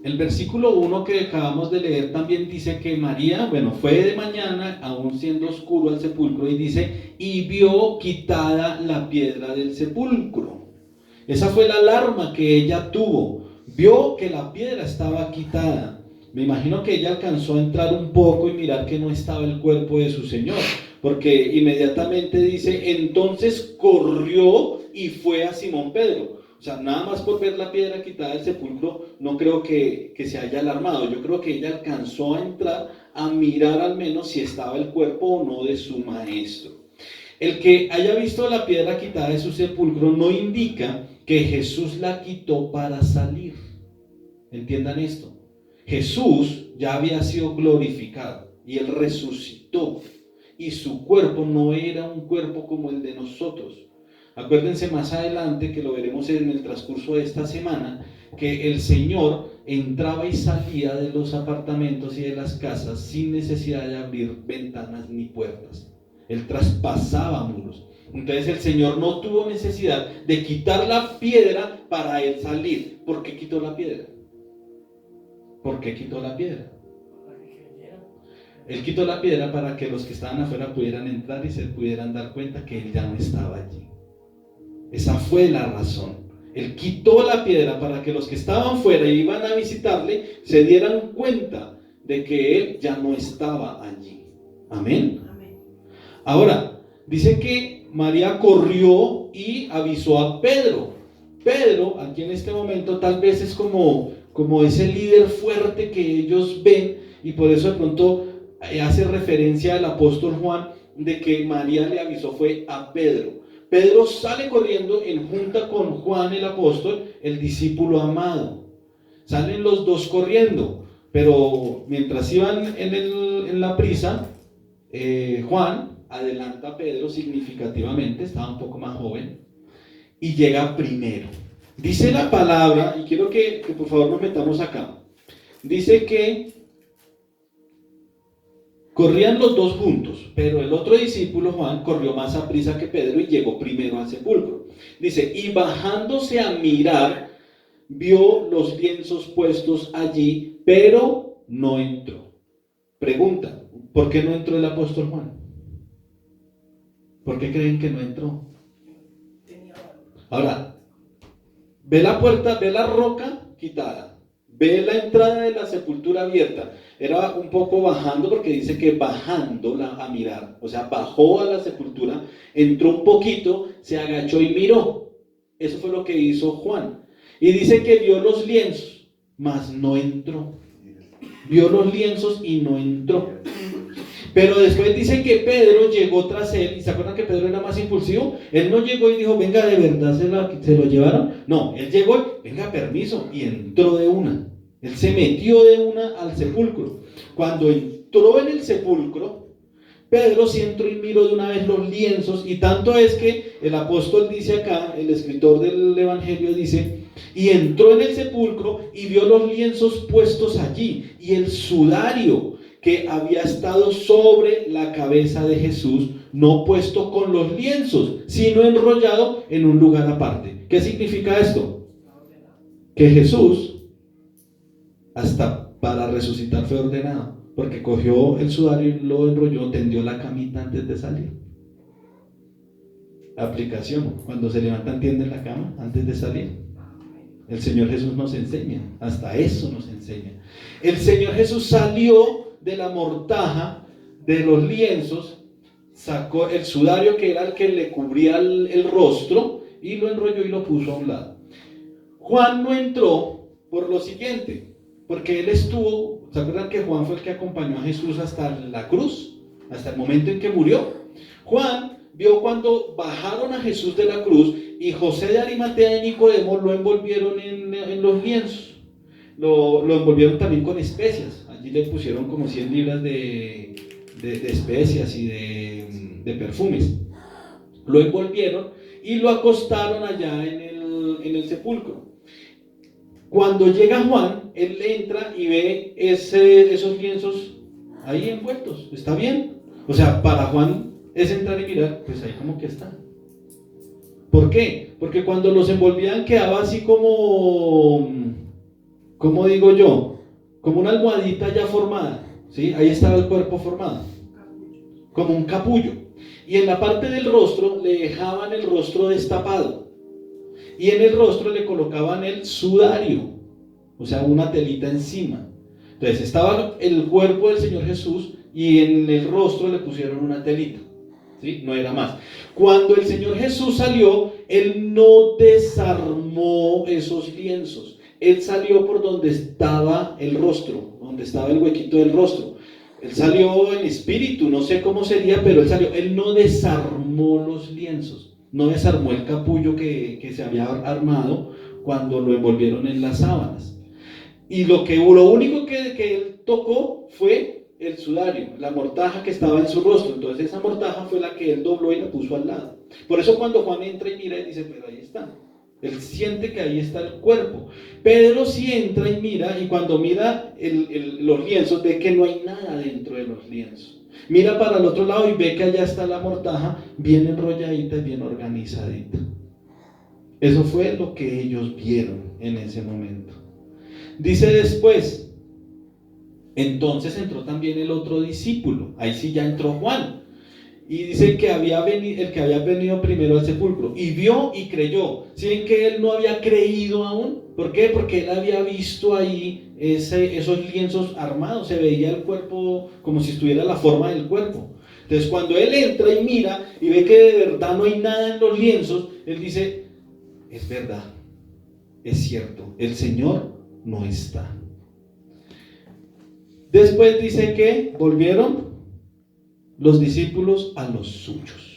El versículo 1 que acabamos de leer también dice que María, fue de mañana, aún siendo oscuro al sepulcro, y dice, y vio quitada la piedra del sepulcro. Esa fue la alarma que ella tuvo. Vio que la piedra estaba quitada. Me imagino que ella alcanzó a entrar un poco y mirar que no estaba el cuerpo de su Señor, porque inmediatamente dice, entonces corrió y fue a Simón Pedro. O sea, nada más por ver la piedra quitada del sepulcro, no creo que se haya alarmado. Yo creo que ella alcanzó a entrar a mirar al menos si estaba el cuerpo o no de su maestro. El que haya visto la piedra quitada de su sepulcro no indica que Jesús la quitó para salir. Entiendan esto. Jesús ya había sido glorificado y Él resucitó. Y su cuerpo no era un cuerpo como el de nosotros. Acuérdense más adelante, que lo veremos en el transcurso de esta semana, que el Señor entraba y salía de los apartamentos y de las casas sin necesidad de abrir ventanas ni puertas. Él traspasaba muros. Entonces el Señor no tuvo necesidad de quitar la piedra para Él salir. ¿Por qué quitó la piedra? ¿Por qué quitó la piedra? Él quitó la piedra para que los que estaban afuera pudieran entrar y se pudieran dar cuenta que Él ya no estaba allí. Esa fue la razón. Él quitó la piedra para que los que estaban fuera y iban a visitarle se dieran cuenta de que Él ya no estaba allí. Amén. Ahora, dice que María corrió y avisó a Pedro. Pedro, aquí en este momento, tal vez es como ese líder fuerte que ellos ven, y por eso de pronto hace referencia al apóstol Juan de que María le avisó fue a Pedro. Pedro sale corriendo en junta con Juan el apóstol, el discípulo amado. Salen los dos corriendo, pero mientras iban en la prisa, Juan adelanta a Pedro significativamente, estaba un poco más joven, y llega primero. Dice la palabra, y quiero que por favor nos metamos acá. Dice que corrían los dos juntos, pero el otro discípulo, Juan, corrió más a prisa que Pedro y llegó primero al sepulcro. Dice, y bajándose a mirar, vio los lienzos puestos allí, pero no entró. Pregunta, ¿por qué no entró el apóstol Juan? ¿Por qué creen que no entró? Ahora, ve la puerta, ve la roca quitada, ve la entrada de la sepultura abierta. Era un poco bajando, porque dice que bajando a mirar, o sea, bajó a la sepultura, entró un poquito, se agachó y miró. Eso fue lo que hizo Juan. Y dice que vio los lienzos, mas no entró. Vio los lienzos y no entró. Pero después dice que Pedro llegó tras él, y ¿se acuerdan que Pedro era más impulsivo? Él no llegó y dijo, venga, ¿de verdad se lo llevaron? No, él llegó, venga, permiso, y entró de una. Él se metió de una al sepulcro. Cuando entró en el sepulcro, Pedro sí entró y miró de una vez los lienzos, y tanto es que el apóstol dice acá, el escritor del evangelio dice, y entró en el sepulcro y vio los lienzos puestos allí, y el sudario que había estado sobre la cabeza de Jesús, no puesto con los lienzos, sino enrollado en un lugar aparte. ¿Qué significa esto? Que Jesús, hasta para resucitar, fue ordenado, porque cogió el sudario y lo enrolló, tendió la camita antes de salir. Aplicación: cuando se levantan, tienden la cama antes de salir. El Señor Jesús nos enseña, hasta eso nos enseña. El Señor Jesús salió de la mortaja, de los lienzos, sacó el sudario que era el que le cubría el rostro, y lo enrolló y lo puso a un lado. Juan no entró por lo siguiente, porque él estuvo, ¿se acuerdan que Juan fue el que acompañó a Jesús hasta la cruz, hasta el momento en que murió? Juan vio cuando bajaron a Jesús de la cruz, y José de Arimatea y Nicodemo lo envolvieron en los lienzos. Lo envolvieron también con especias. Allí le pusieron como 100 libras de especias y de perfumes. Lo envolvieron y lo acostaron allá en el sepulcro. Cuando llega Juan, él entra y ve esos lienzos ahí envueltos. ¿Está bien? O sea, para Juan es entrar y mirar, pues ahí como que está. ¿Por qué? Porque cuando los envolvían quedaba así como ¿cómo digo yo? Como una almohadita ya formada, ¿sí? Ahí estaba el cuerpo formado, como un capullo. Y en la parte del rostro le dejaban el rostro destapado. Y en el rostro le colocaban el sudario, o sea, una telita encima. Entonces estaba el cuerpo del Señor Jesús y en el rostro le pusieron una telita, ¿sí? No era más. Cuando el Señor Jesús salió, Él no desarmó esos lienzos. Él salió por donde estaba el rostro, donde estaba el huequito del rostro. Él salió en espíritu, no sé cómo sería, pero Él salió. Él no desarmó los lienzos, no desarmó el capullo que se había armado cuando lo envolvieron en las sábanas. Y lo único que Él tocó fue el sudario, la mortaja que estaba en su rostro. Entonces esa mortaja fue la que Él dobló y la puso al lado. Por eso cuando Juan entra y mira, él dice, pero ahí está. Él siente que ahí está el cuerpo. Pedro sí entra y mira, y cuando mira los lienzos, ve que no hay nada dentro de los lienzos. Mira para el otro lado y ve que allá está la mortaja, bien enrolladita y bien organizadita. Eso fue lo que ellos vieron en ese momento. Dice después, entonces entró también el otro discípulo, ahí sí ya entró Juan. Y dice que el que había venido primero al sepulcro, y vio y creyó. ¿Sí ven que él no había creído aún? ¿Por qué? Porque él había visto ahí esos lienzos armados, se veía el cuerpo como si estuviera la forma del cuerpo. Entonces cuando él entra y mira y ve que de verdad no hay nada en los lienzos, él dice, es verdad, es cierto, el Señor no está. Después dice que volvieron los discípulos a los suyos.